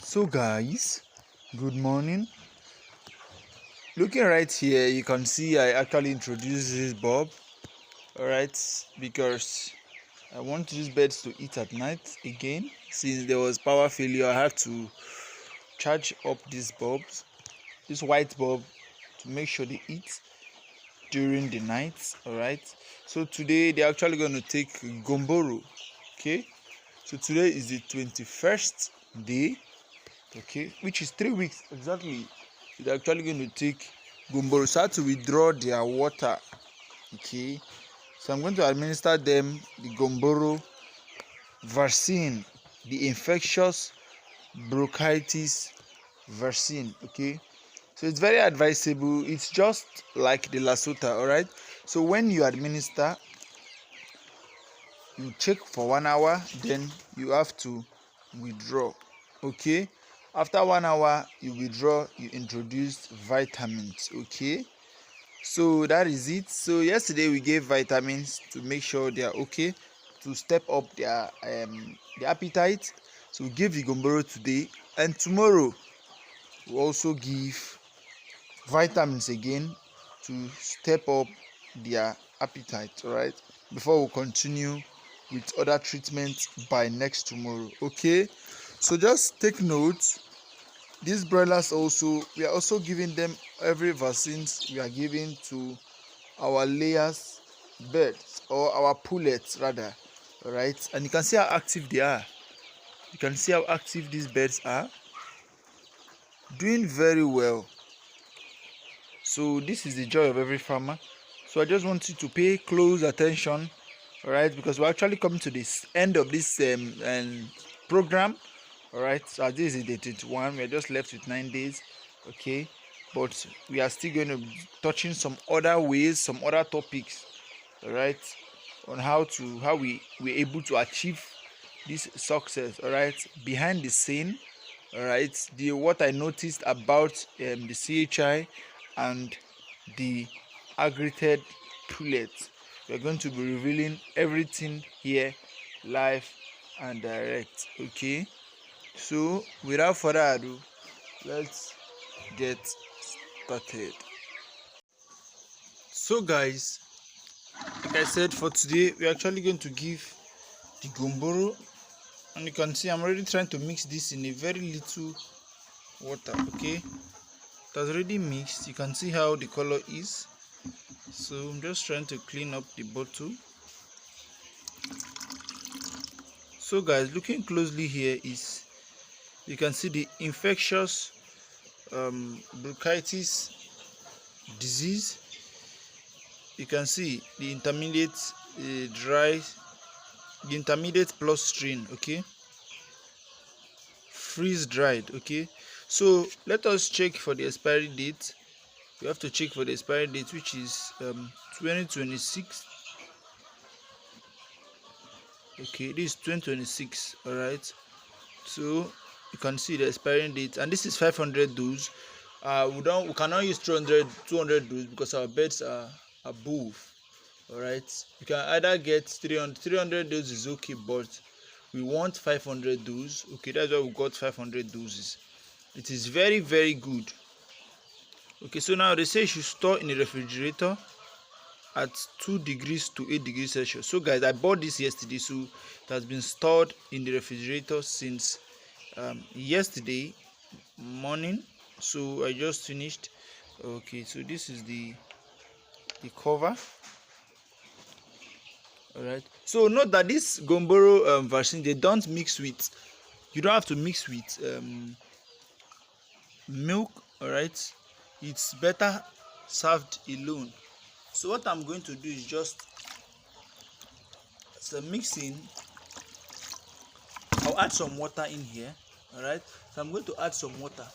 So guys, good morning. Looking right here, you can see I actually introduced this bulb, alright, because I want these birds to eat at night again. Since there was power failure, I had to charge up these bulbs, this white bulb, to make sure they eat during the night, alright. So today they're actually going to take gomboro, okay. So today is the 21st day, okay, which is 3 weeks exactly. They're actually going to take gomboro. So I had to withdraw their water, okay. So I'm going to administer them the gomboro vaccine, the infectious bronchitis vaccine, okay. So it's very advisable. It's just like the lasota, all right. So when you administer, you check for 1 hour, then you have to withdraw, okay. After 1 hour you withdraw, you introduce vitamins, okay. So that is it. So yesterday we gave vitamins to make sure they are okay, to step up their appetite. So we gave the gomboro today, and tomorrow we also give vitamins again to step up their appetite, all right, before we continue with other treatments by next tomorrow, okay. So just take note, these broilers also, we are also giving them every vaccines we are giving to our layers birds, or our pullets rather, all right. And you can see how active they are. You can see how active these birds are, doing very well. So this is the joy of every farmer. So I just want you to pay close attention, all right, because we're actually coming to this end of this program, all right. So this is the 21. We're just left with 9 days, okay, but we are still going to be touching some other ways, some other topics, all right, on how we were able to achieve this success, all right, behind the scene, all right. The what I noticed about the CHI and the aggregated pullet, we're going to be revealing everything here, live and direct, okay. So without further ado, let's get started. So guys, like I said, for today we're actually going to give the gomboro, and you can see I'm already trying to mix this in a very little water, okay. It has already mixed. You can see how the color is. So I'm just trying to clean up the bottle. So guys, looking closely here, is you can see the infectious bronchitis disease. You can see the intermediate the intermediate plus strain, okay, freeze dried, okay. So let us check for the expiry date. We have to check for the expiry date, which is 2026, okay. This is 2026, all right. So you can see the expiring date, and this is 500 dose. We cannot use 200 dose because our beds are above, all right. You can either get 300 dose is okay, but we want 500 dose, okay. That's why we got 500 doses. It is very, very good, okay. So now they say you should store in the refrigerator at 2 degrees to 8 degrees Celsius. So guys, I bought this yesterday, so it has been stored in the refrigerator since yesterday morning. So I just finished, okay. So this is the cover, all right. So note that this gomboro vaccine, they don't mix with, you don't have to mix with milk, all right. It's better served alone. So what I'm going to do is just mixing. I'll add some water in here, all right. So I'm going to add some water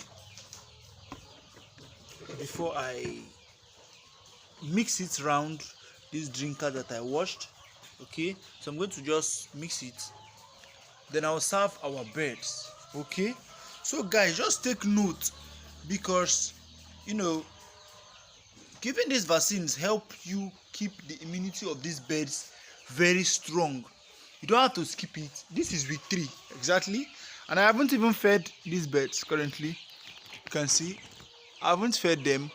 before I mix it round this drinker that I washed, okay. So I'm going to just mix it, then I'll serve our birds, okay. So guys, just take note, because you know, giving these vaccines help you keep the immunity of these birds very strong. You don't have to skip it. This is week 3 exactly, And I haven't even fed these birds currently. You can see I haven't fed them,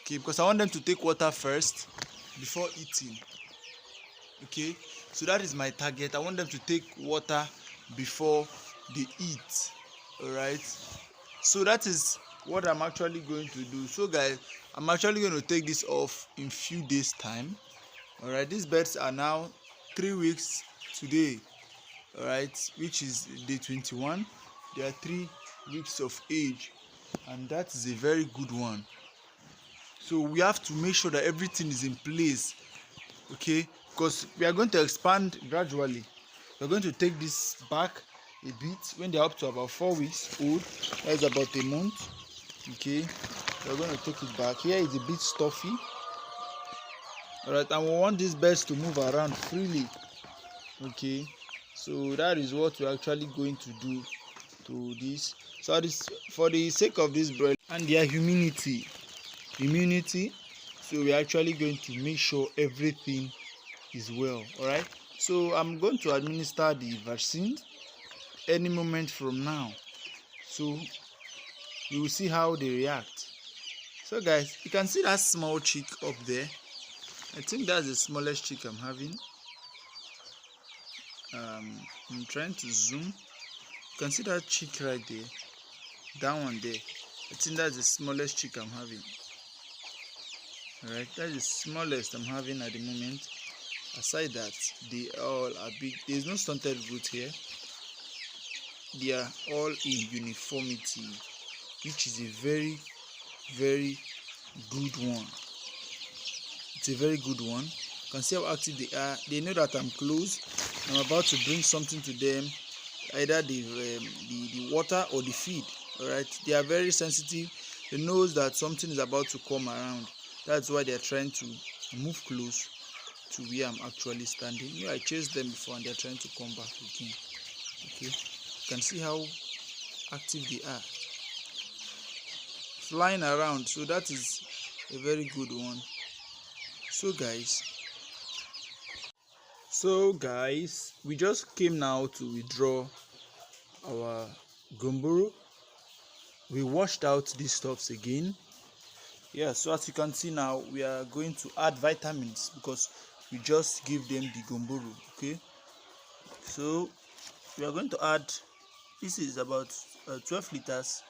okay, because I want them to take water first before eating. Okay, so that is my target. I want them to take water before they eat. All right, so that is what I'm actually going to do. So guys, I'm actually going to take this off in few days time. All right, these birds are now 3 weeks today, all right, which is day 21. They are 3 weeks of age, and that is a very good one. So we have to make sure that everything is in place, okay, because we are going to expand gradually. We're going to take this back a bit when they're up to about 4 weeks old. That's about a month. Okay, we're going to take it back. Here is a bit stuffy. All right, and we want these birds to move around freely. Okay, so that is what we're actually going to do to this. So this, for the sake of this broiler and their immunity, so we're actually going to make sure everything is well. All right, so I'm going to administer the vaccine any moment from now, so you will see how they react. So guys, you can see that small chick up there. I think that's the smallest chick I'm having. I'm trying to zoom. You can see that chick right there, that one there. I think that's the smallest chick I'm having. All right, that's the smallest I'm having at the moment. Aside that, they all are big. There's no stunted growth here. They are all in uniformity, which is a very, very good one. It's a very good one. You can see how active they are. They know that I'm close. I'm about to bring something to them, either the water or the feed. All right, they are very sensitive. They know that something is about to come around. That's why they are trying to move close to where I'm actually standing. I chased them before and they're trying to come back again. Okay, you can see how active they are, flying around. So that is a very good one. So guys, we just came now to withdraw our gumboro. We washed out these stuffs again. Yeah, so as you can see now, we are going to add vitamins because we just give them the gumboro. Okay, so we are going to add, this is about 12 liters.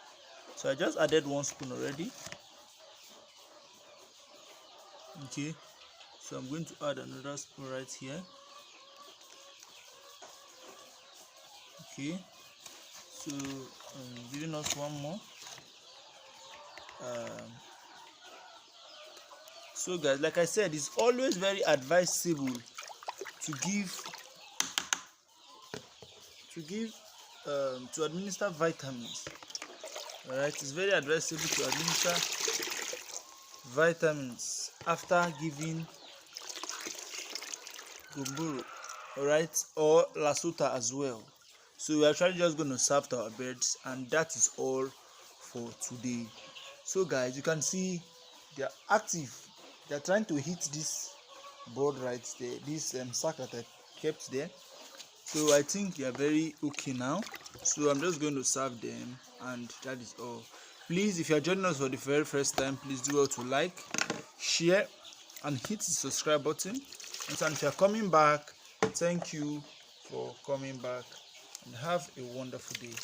So I just added 1 spoon already. Okay, so I'm going to add another spoon right here. Okay, so giving us one more. So guys, like I said, it's always very advisable to administer vitamins. All right, it's very advisable to administer vitamins after giving gumboro, all right, or lasota as well. So we're actually just going to serve to our birds, and that is all for today. So guys, you can see they are active. They are trying to hit this board right there, this sack that I kept there. So I think they are very okay now. So I'm just going to serve them, and that is all. Please, if you are joining us for the very first time, please do well to like, share, and hit the subscribe button. And so if you are coming back, thank you for coming back, and have a wonderful day.